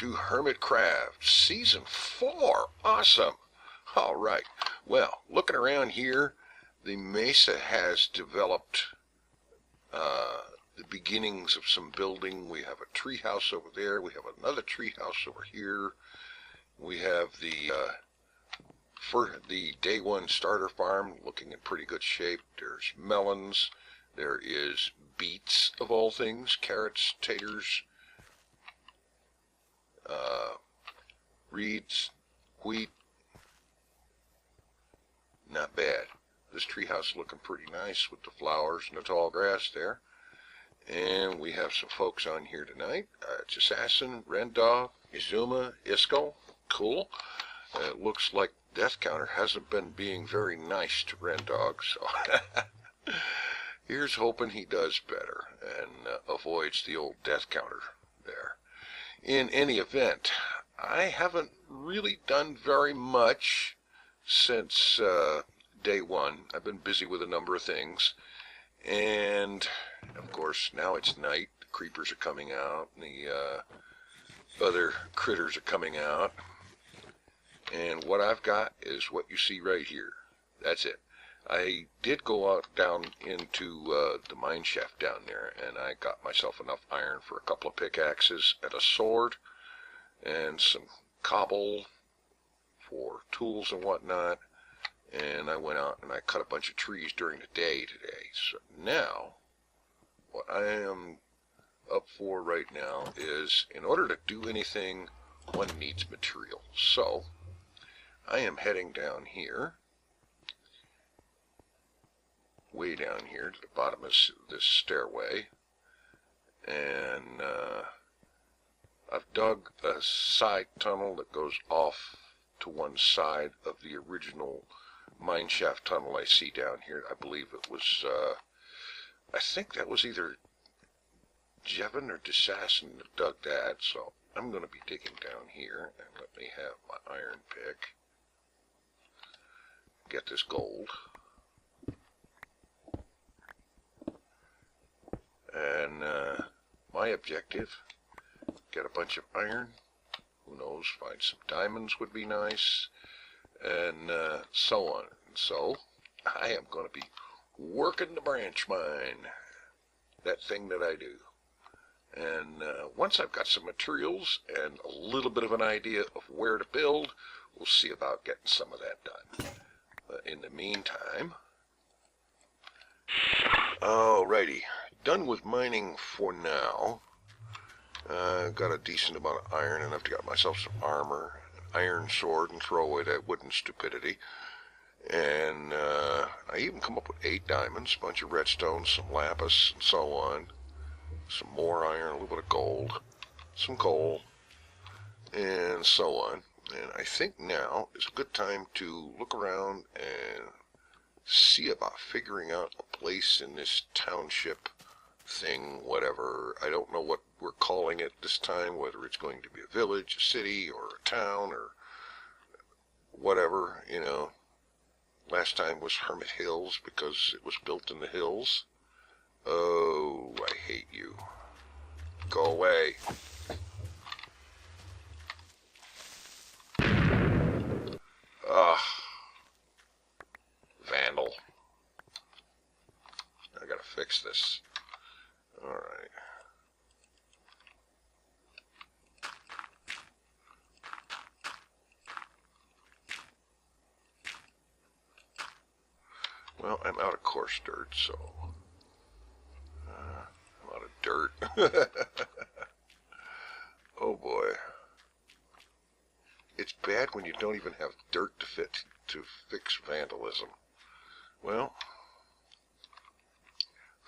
to Hermitcraft Season 4. Awesome. All right. Well, looking around here, the mesa has developed the beginnings of some building. We have a tree house over there. We have another tree house over here. We have the day one starter farm looking in pretty good shape. There's melons. There is beets, of all things, carrots, taters, reeds, wheat. Not bad. This treehouse looking pretty nice with the flowers and the tall grass there. And we have some folks on here tonight. Assassin, Rendov, Izuma, Isco. Cool. It looks like Death Counter hasn't been being very nice to Rendog, so here's hoping he does better and avoids the old Death Counter there. In any event, I haven't really done very much since day one. I've been busy with a number of things, and of course now it's night. The creepers are coming out, and the other critters are coming out, and what I've got is what you see right here. That's it. I did go out down into the mine shaft down there, and I got myself enough iron for a couple of pickaxes and a sword and some cobble for tools and whatnot. And I went out and I cut a bunch of trees during the day today. So now, what I am up for right now is, in order to do anything, one needs material. So I am heading down here, way down here to the bottom of this stairway, and I've dug a side tunnel that goes off to one side of the original mine shaft tunnel I see down here. I believe it was, I think that was either Jevon or Devastation that dug that, so I'm going to be digging down here, and let me have my iron pick, get this gold, and my objective, get a bunch of iron, who knows, find some diamonds would be nice, and so on. And so I am going to be working the branch mine, that thing that I do. And once I've got some materials and a little bit of an idea of where to build, we'll see about getting some of that done. But in the meantime, alrighty, done with mining for now. Got a decent amount of iron, and I've got myself some armor, an iron sword, and throw away that wooden stupidity. And I even come up with 8 diamonds, a bunch of redstone, some lapis, and so on. Some more iron, a little bit of gold, some coal, and so on. And I think now is a good time to look around and see about figuring out a place in this township thing, whatever. I don't know what we're calling it this time, whether it's going to be a village, a city, or a town, or whatever, you know. Last time was Hermit Hills because it was built in the hills. Oh, I hate you. Go away. Ugh. Vandal. I gotta fix this. Alright. Well, I'm out of coarse dirt, so I'm out of dirt. Oh boy. It's bad when you don't even have dirt to fix vandalism. Well,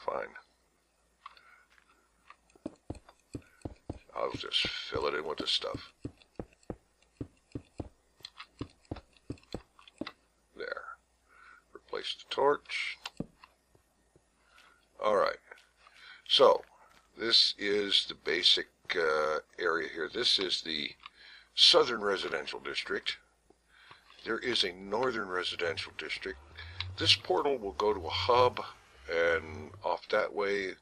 fine. I'll just fill it in with this stuff. There. Replace the torch. Alright. So, this is the basic area here. This is the southern residential district. There is a northern residential district. This portal will go to a hub, and off that way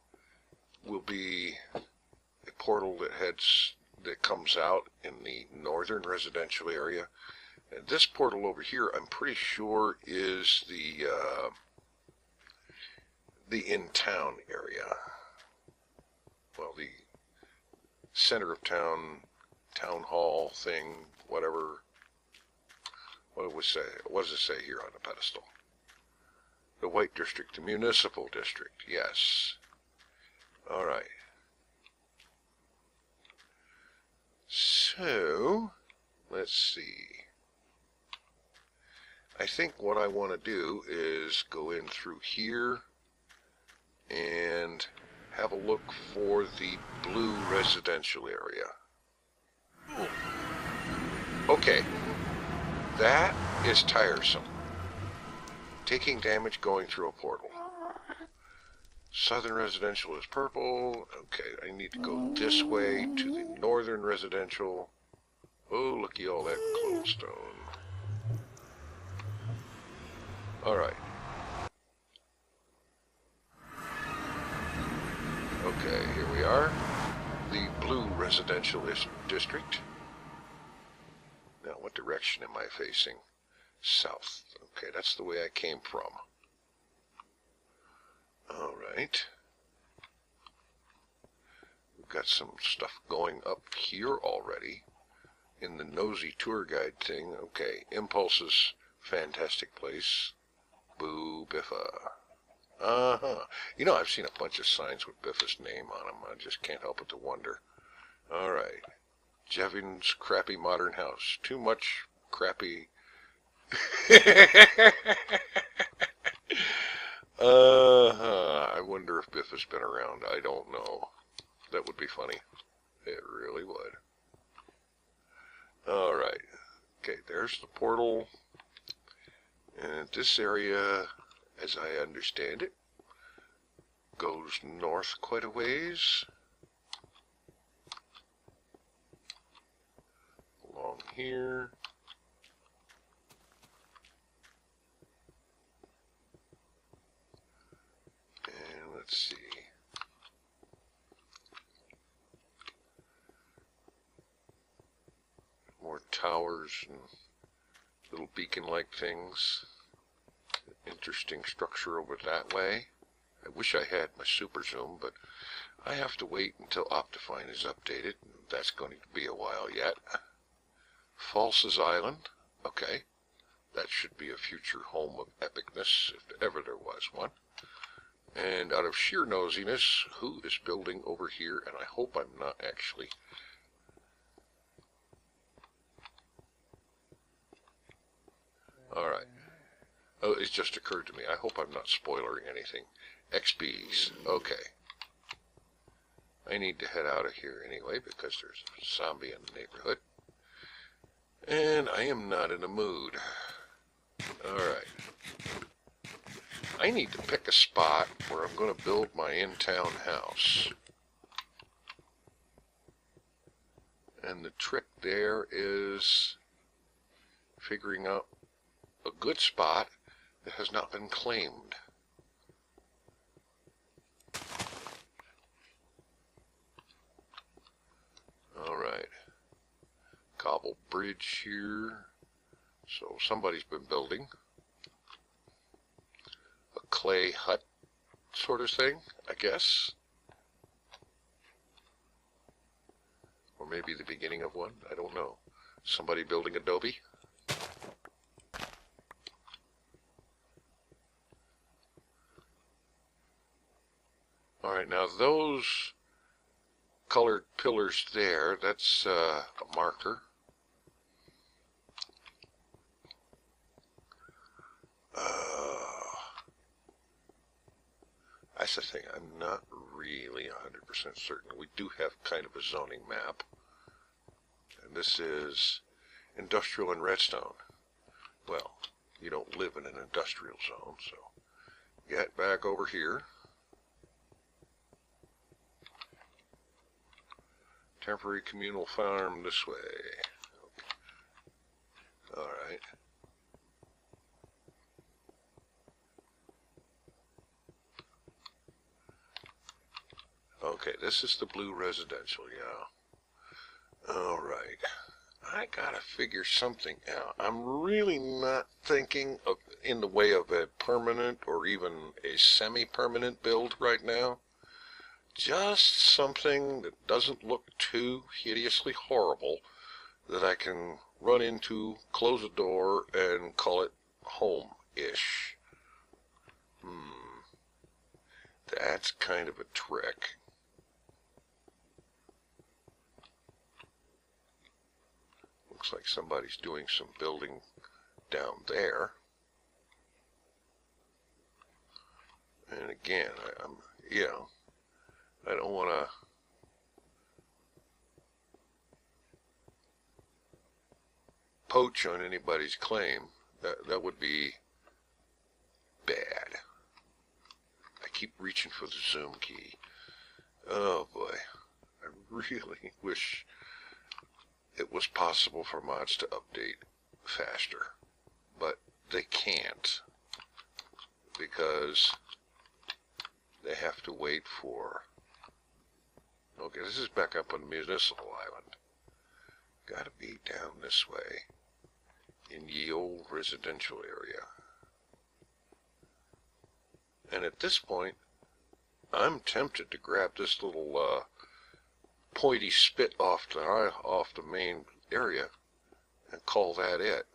will be a portal that heads that comes out in the northern residential area. And this portal over here, I'm pretty sure, is the in-town area. Well, the center of town hall thing, whatever. What does it say here on the pedestal? The White District, the Municipal District, yes. All right. So, let's see. I think what I want to do is go in through here and have a look for the blue residential area. Okay, that is tiresome. Taking damage going through a portal. Southern residential is purple. Okay, I need to go this way to the northern residential. Oh, looky all that cobblestone. Alright. Okay, here we are. The blue residential district. Now, what direction am I facing? South. Okay, that's the way I came from. Alright. We've got some stuff going up here already in the nosy tour guide thing. Okay, Impulse's fantastic place. Boo Biffa. Uh-huh. You know, I've seen a bunch of signs with Biffa's name on them. I just can't help but to wonder. Alright. Jevin's crappy modern house. Too much crappy. I wonder if Biffa's been around. I don't know. That would be funny. It really would. Alright. Okay, there's the portal. And this area, as I understand it, goes north quite a ways. Along here. And let's see. More towers and little beacon-like things. Interesting structure over that way. I wish I had my super zoom, but I have to wait until Optifine is updated. That's going to be a while yet. False's Island. Okay. That should be a future home of epicness, if ever there was one. And out of sheer nosiness, who is building over here? And I hope I'm not actually... Alright. Oh, it just occurred to me. I hope I'm not spoiling anything. XBs. Okay. I need to head out of here anyway because there's a zombie in the neighborhood. And I am not in a mood. Alright. I need to pick a spot where I'm going to build my in-town house. And the trick there is figuring out a good spot that has not been claimed. Alright. Cobble bridge here. So somebody's been building. A clay hut sort of thing, I guess. Or maybe the beginning of one, I don't know. Somebody building adobe. Alright, now those colored pillars there, that's a marker. That's the thing, I'm not really 100% certain. We do have kind of a zoning map. And this is industrial and redstone. Well, you don't live in an industrial zone, so get back over here. Temporary communal farm this way. Okay. Alright. Okay, this is the blue residential, yeah. Alright, I gotta figure something out. I'm really not thinking of in the way of a permanent or even a semi-permanent build right now. Just something that doesn't look too hideously horrible that I can run into, close a door, and call it home-ish. That's kind of a trick. Looks like somebody's doing some building down there. And again, I don't want to poach on anybody's claim. That would be bad. I keep reaching for the zoom key. Oh boy, I really wish it was possible for mods to update faster, but they can't because they have to wait for... Okay, this is back up on Municipal Island. Gotta be down this way in ye old residential area. And at this point, I'm tempted to grab this little pointy spit off the main area and call that it.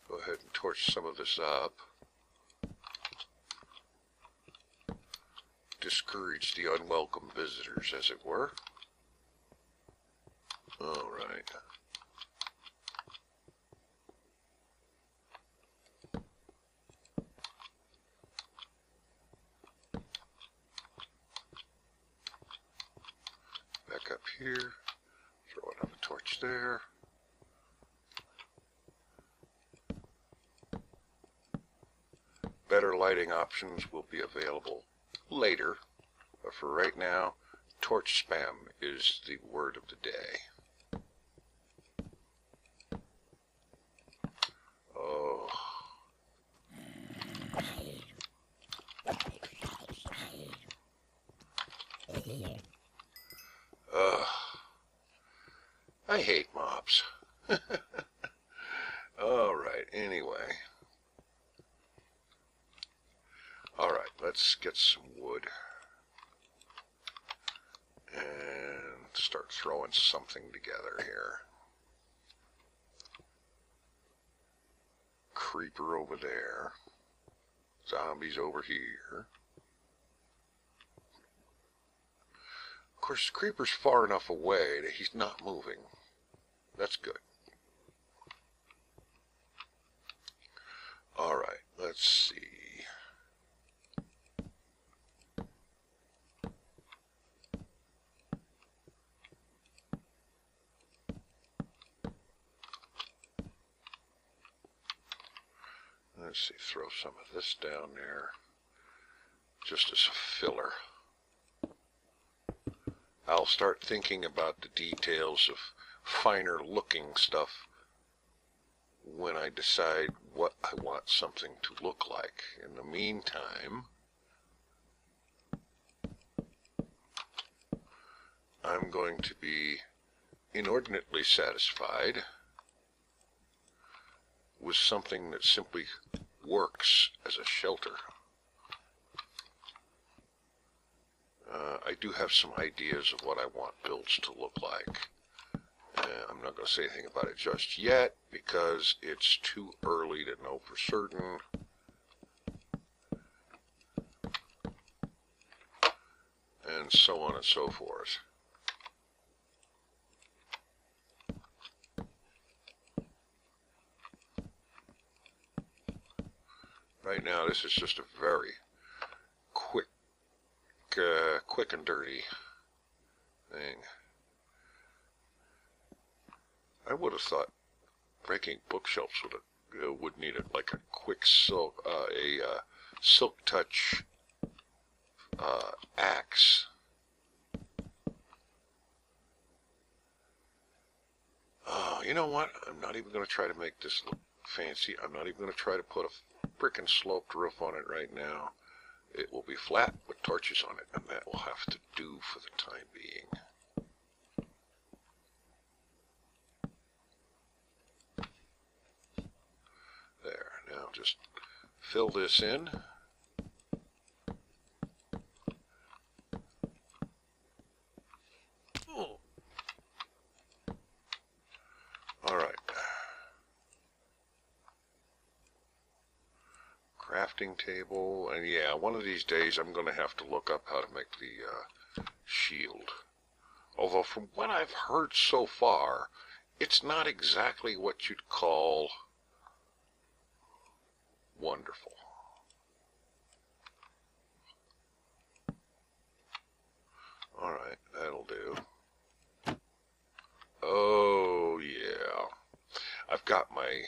Go ahead and torch some of this up. Discourage the unwelcome visitors, as it were. All right. Back up here. Throw another torch there. Better lighting options will be available later, but for right now, torch spam is the word of the day. Oh. I hate mobs. Alright, anyway. Alright, let's get some wood and start throwing something together here. Creeper over there. Zombies over here. Of course, the creeper's far enough away that he's not moving. That's good. Alright, let's see. Let's see, throw some of this down there, just as a filler. I'll start thinking about the details of finer looking stuff when I decide what I want something to look like. In the meantime, I'm going to be inordinately satisfied with something that simply works as a shelter. I do have some ideas of what I want builds to look like. I'm not going to say anything about it just yet because it's too early to know for certain. And so on and so forth. Right now, this is just a very quick and dirty thing. I would have thought breaking bookshelves would need like a quick silk touch axe. Oh you know what? I'm not even going to try to make this look fancy. I'm not even going to try to put a frickin' sloped roof on it right now. It will be flat with torches on it, and that will have to do for the time being. There, now just fill this in. Alright. Crafting table, and yeah, one of these days I'm going to have to look up how to make the shield. Although from what I've heard so far, it's not exactly what you'd call wonderful. Alright, that'll do. Oh, yeah. I've got my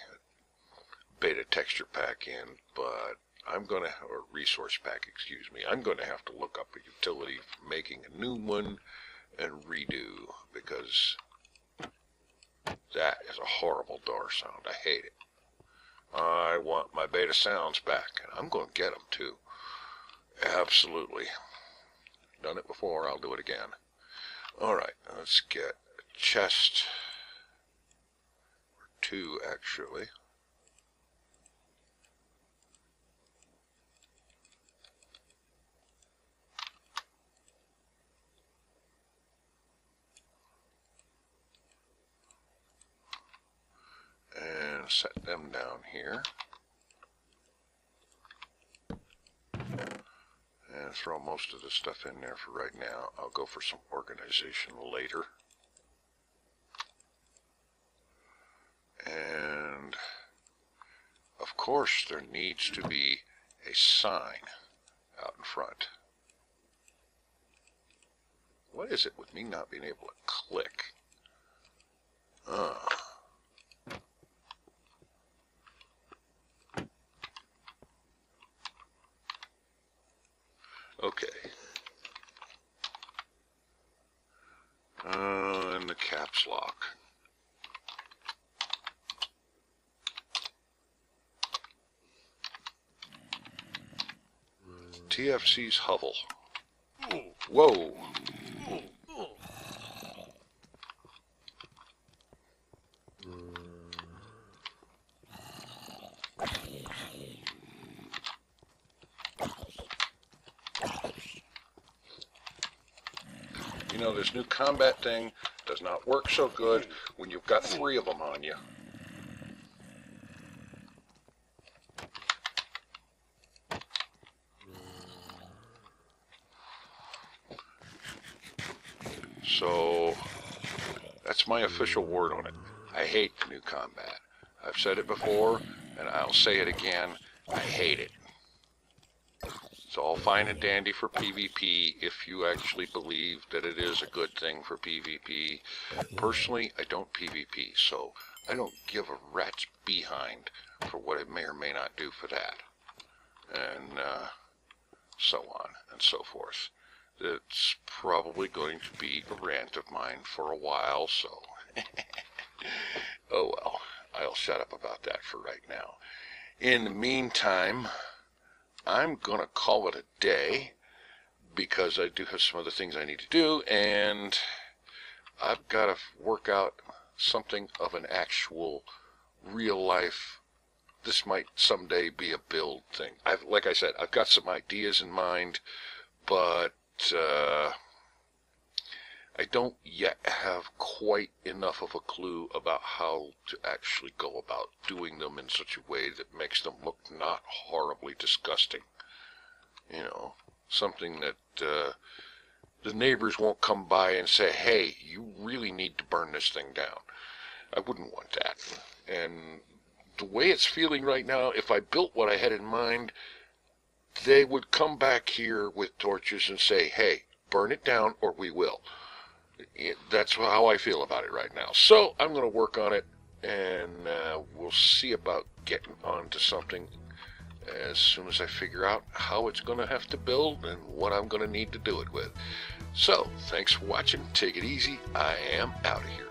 beta texture pack in, but I'm going to, or resource pack, excuse me, I'm going to have to look up a utility for making a new one and redo, because that is a horrible door sound. I hate it. I want my beta sounds back, and I'm going to get them too. Absolutely. Done it before, I'll do it again. Alright, let's get a chest, or two actually. And set them down here. And throw most of the stuff in there for right now. I'll go for some organization later. And of course there needs to be a sign out in front. What is it with me not being able to click? Okay. And the caps lock. TFC's Hovel. Whoa. You know, this new combat thing does not work so good when you've got 3 of them on you. So, that's my official word on it. I hate the new combat. I've said it before, and I'll say it again. I hate it. It's all fine and dandy for PvP if you actually believe that it is a good thing for PvP. Personally, I don't PvP, so I don't give a rat's behind for what it may or may not do for that. And so on and so forth. It's probably going to be a rant of mine for a while, so oh well, I'll shut up about that for right now. In the meantime, I'm gonna call it a day because I do have some other things I need to do, and I've got to work out something of an actual real life. This might someday be a build thing. Like I said, I've got some ideas in mind, but I don't yet have quite enough of a clue about how to actually go about doing them in such a way that makes them look not horribly disgusting. You know, something that the neighbors won't come by and say, hey, you really need to burn this thing down. I wouldn't want that. And the way it's feeling right now, if I built what I had in mind, they would come back here with torches and say, hey, burn it down or we will. That's how I feel about it right now. So I'm going to work on it, and we'll see about getting on to something as soon as I figure out how it's going to have to build and what I'm going to need to do it with. So, thanks for watching. Take it easy. I am out of here.